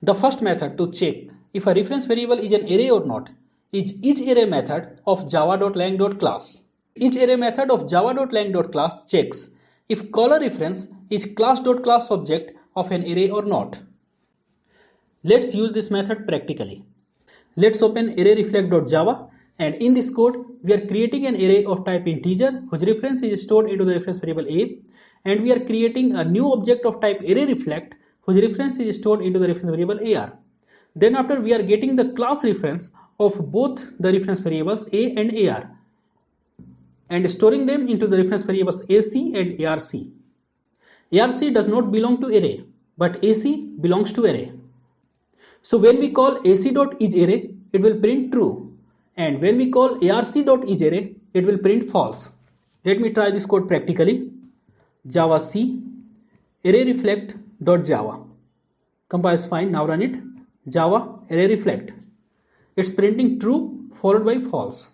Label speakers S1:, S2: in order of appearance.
S1: The first method to check if a reference variable is an array or not is isArray method of java.lang.Class. isArray method of java.lang.Class checks if caller reference is class.class object of an array or not. Let's use this method practically. Let's open arrayreflect.java, and in this code we are creating an array of type integer whose reference is stored into the reference variable a, and we are creating a new object of type arrayreflect whose reference is stored into the reference variable ar. Then after we are getting the class reference of both the reference variables a and ar and storing them into the reference variables ac and arc. Arc does not belong to array, but ac belongs to array. So when we call ac.isArray, it will print true, and when we call arc.isArray, it will print false. Let me try this code practically. Java C arrayreflect.java. Compiles fine, now run it. Java arrayreflect. It's printing true followed by false.